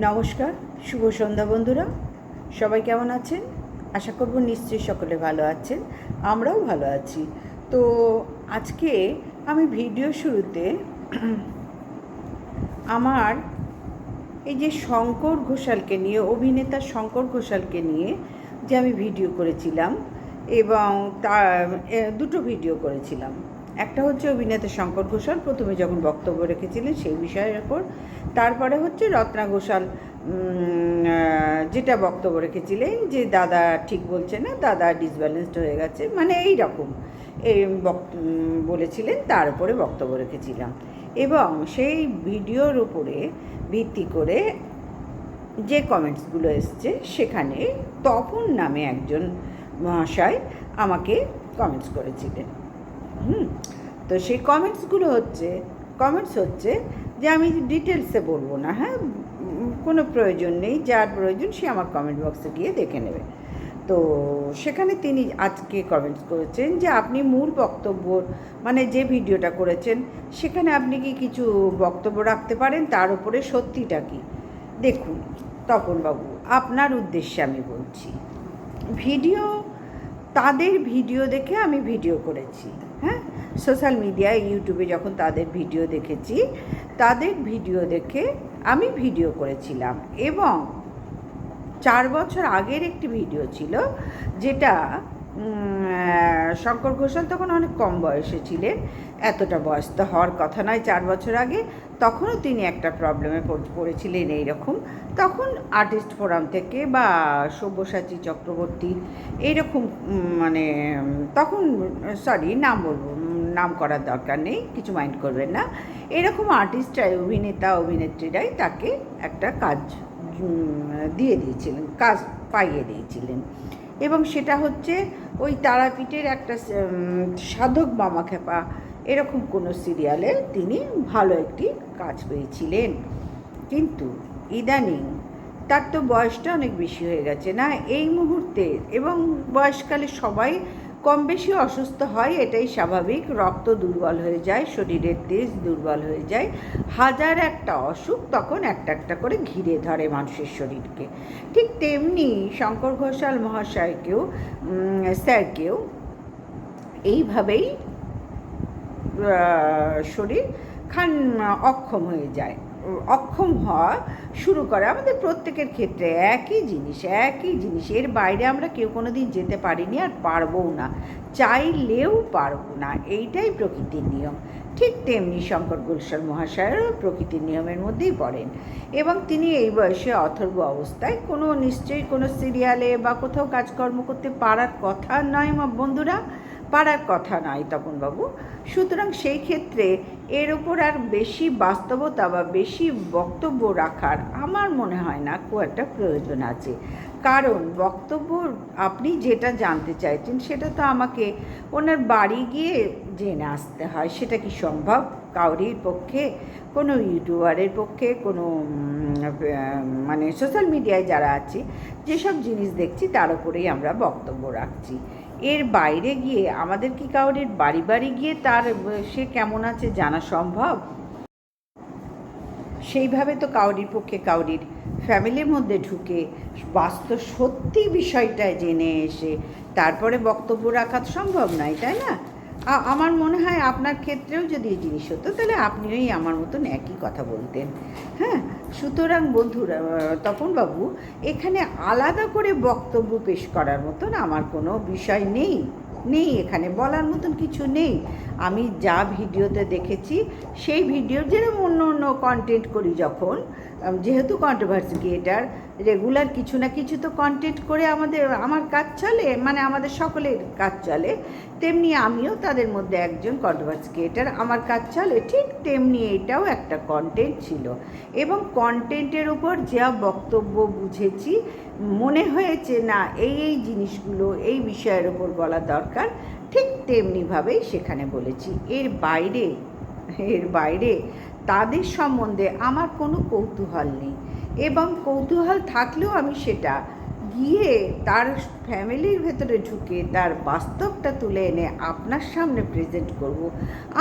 নমস্কার, শুভ সন্ধ্যা বন্ধুরা। সবাই কেমন আছেন? আশা করব নিশ্চয়ই সকলে ভালো আছেন, আমরাও ভালো আছি। তো আজকে আমি ভিডিও শুরুতে আমার এই যে শঙ্কর ঘোষালকে নিয়ে, অভিনেতা শঙ্কর ঘোষালকে নিয়ে যে আমি ভিডিও করেছিলাম, এবং দুটো ভিডিও করেছিলাম। একটা হচ্ছে অভিনেতা শঙ্কর ঘোষাল প্রথমে যখন বক্তব্য রেখেছিলেন সেই বিষয়ের ওপর, তারপরে হচ্ছে রত্না ঘোষাল যেটা বক্তব্য রেখেছিলেন যে দাদা ঠিক বলছে না, দাদা ডিসব্যালেন্সড হয়ে গেছে, মানে এই রকম এই বলেছিলেন, তার উপরে বক্তব্য রেখেছিলাম। এবং সেই ভিডিওর উপরে ভিত্তি করে যে কমেন্টসগুলো এসছে, সেখানে তপন নামে একজন মহাশয় আমাকে কমেন্টস করেছিলেন। তো সেই কমেন্টস হচ্ছে যে আমি ডিটেলসে বলবো না, হ্যাঁ, কোনো প্রয়োজন নেই, যার প্রয়োজন সে আমার কমেন্ট বক্সে গিয়ে দেখে নেবে। তো সেখানে তিনি আজকে কমেন্টস করেছেন যে আপনি মূল বক্তব্য, মানে যে ভিডিওটা করেছেন সেখানে আপনি কি কিছু বক্তব্য রাখতে পারেন, তার উপরে সত্যিটা কি। দেখুন তপনবাবু, আপনার উদ্দেশ্যে আমি বলছি, তাদের ভিডিও দেখে আমি ভিডিও করেছি। হ্যাঁ, সোশ্যাল মিডিয়ায়, ইউটিউবে যখন তাদের ভিডিও দেখেছি, তাদের ভিডিও দেখে আমি ভিডিও করেছিলাম। এবং 4 বছর আগের একটি ভিডিও ছিল, যেটা শঙ্কর ঘোষাল তখন অনেক কম বয়সে ছিলেন, এতটা বয়স তো হওয়ার কথা নয় 4 বছর আগে। তখনও তিনি একটা প্রবলেমে পড়েছিলেন এইরকম। তখন আর্টিস্ট ফোরাম থেকে বা সব্যসাচী চক্রবর্তী এইরকম, মানে তখন সরি নাম বলবো, নাম করার দরকার নেই, কিছু মাইন্ড করবেন না, এরকম আর্টিস্টরাই, অভিনেতা অভিনেত্রীরাই তাকে একটা কাজ দিয়ে দিয়েছিলেন, কাজ পাইয়ে দিয়েছিলেন। এবং সেটা হচ্ছে ওই তারাপীঠের একটা সাধক মামা খেপা এরকম কোনো সিরিয়ালে তিনি ভালো একটি কাজ পেয়েছিলেন। কিন্তু ইদানিং তার তো বয়সটা অনেক বেশি হয়ে গেছে না এই মুহূর্তে, এবং বয়সকালে সবাই কম বেশি অসুস্থ হয়, এটাই স্বাভাবিক। রক্ত দুর্বল হয়ে যায়, শরীরের তেজ দুর্বল হয়ে যায়, হাজার একটা অসুখ তখন একটা একটা করে ঘিরে ধরে মানুষের শরীরকে। ঠিক তেমনি শঙ্কর ঘোষাল মহাশয়কেও, স্যারকেও এইভাবেই শরীর অক্ষম হয়ে যায়, অক্ষম হওয়া শুরু করে। আমাদের প্রত্যেকের ক্ষেত্রে একই জিনিস, এর বাইরে আমরা কেউ কোনো দিন যেতে পারিনি, আর পারবও না, চাইলেও পারবো না, এইটাই প্রকৃতির নিয়ম। ঠিক তেমনি শঙ্কর ঘোষাল মহাশয়েরও প্রকৃতির নিয়মের মধ্যেই পড়েন। এবং তিনি এই বয়সে অথর্ব অবস্থায় নিশ্চয়ই কোনো সিরিয়ালে বা কোথাও কাজকর্ম করতে পারার কথা নয় বন্ধুরা, পারার কথা নয় তপনবাবু। সুতরাং সেই ক্ষেত্রে এর ওপর আর বেশি বাস্তবতা বা বেশি বক্তব্য রাখার আমার মনে হয় না খুব একটা প্রয়োজন আছে। কারণ বক্তব্য, আপনি যেটা জানতে চাইছেন সেটা তো আমাকে ওনার বাড়ি গিয়ে জেনে আসতে হয়। সেটা কি সম্ভব কাউরির পক্ষে, কোনো ইউটিউবারের পক্ষে, কোনো মানে সোশ্যাল মিডিয়ায় যারা আছে, যেসব জিনিস দেখছি তার উপরেই আমরা বক্তব্য রাখছি। এর বাইরে গিয়ে আমাদের কি কাউরির বাড়ি বাড়ি গিয়ে সে কেমন আছে জানা সম্ভব? সেইভাবে তো কাউরির পক্ষে কাউরির ফ্যামিলির মধ্যে ঢুকে বাস্তব সত্যি বিষয়টা জেনে এসে তারপরে বক্তব্য রাখা সম্ভব নয়, তাই না? আমার মনে হয় আপনার ক্ষেত্রেও যদি এই জিনিস হতো, তাহলে আপনিই আমার মতন একই কথা বলতেন। হ্যাঁ, সুতরাং বন্ধুরা, তপনবাবু, এখানে আলাদা করে বক্তব্য পেশ করার মতন আমার কোনো বিষয় নেই, এখানে বলার মতন কিছু নেই। আমি যা ভিডিওতে দেখেছি, সেই ভিডিওর যেরকম অন্য কন্টেন্ট করি, যখন যেহেতু কন্ট্রোভার্সি ক্রিয়েটার, রেগুলার কিছু না কিছু তো কন্টেন্ট করে আমার কাজ চলে, মানে আমাদের সকলের কাজ চলে, তেমনি আমিও তাদের মধ্যে একজন কন্ট্রোভার্সি ক্রিয়েটার, আমার কাজ চলে, ঠিক তেমনি এটাও একটা কন্টেন্ট ছিল। এবং কন্টেন্টের উপর যা বক্তব্য বুঝেছি, মনে হয়েছে না এই জিনিসগুলো এই বিষয়ের ওপর বলা দরকার, ঠিক তেমনিভাবেই সেখানে বলেছি। এর বাইরে তাদের সম্বন্ধে আমার কোনো কৌতূহল নেই, এবং কৌতূহল থাকলেও আমি সেটা গিয়ে তার ফ্যামিলির ভেতরে ঢুকে তার বাস্তবটা তুলে এনে আপনার সামনে প্রেজেন্ট করব,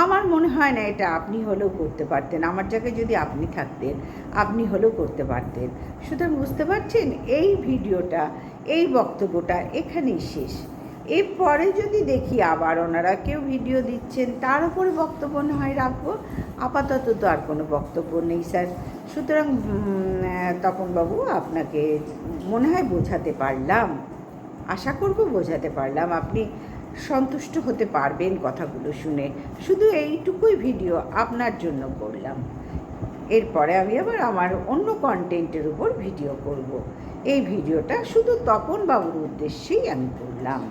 আমার মনে হয় না এটা আপনি হলেও করতে পারতেন। আমার জায়গায় যদি আপনি থাকতেন, আপনি হলেও করতে পারতেন। সুতরাং বুঝতে পারছেন, এই ভিডিওটা, এই বক্তব্যটা এখানেই শেষ। এরপরে যদি দেখি আবার ওনারা কেউ ভিডিও দিচ্ছেন, তার উপরে বক্তব্য না হয় রাখবো। আপাতত তো আর কোনো বক্তব্য নেই স্যার। সুতরাং তপনবাবু, আপনাকে মনে হয় বোঝাতে পারলাম, আশা করব বোঝাতে পারলাম, আপনি সন্তুষ্ট হতে পারবেন কথাগুলো শুনে। শুধু এইটুকুই ভিডিও আপনার জন্য করলাম। এরপরে আমি আবার আমার অন্য কন্টেন্টের উপর ভিডিও করব। এই ভিডিওটা শুধু তপনবাবুর উদ্দেশ্যেই আমি করলাম।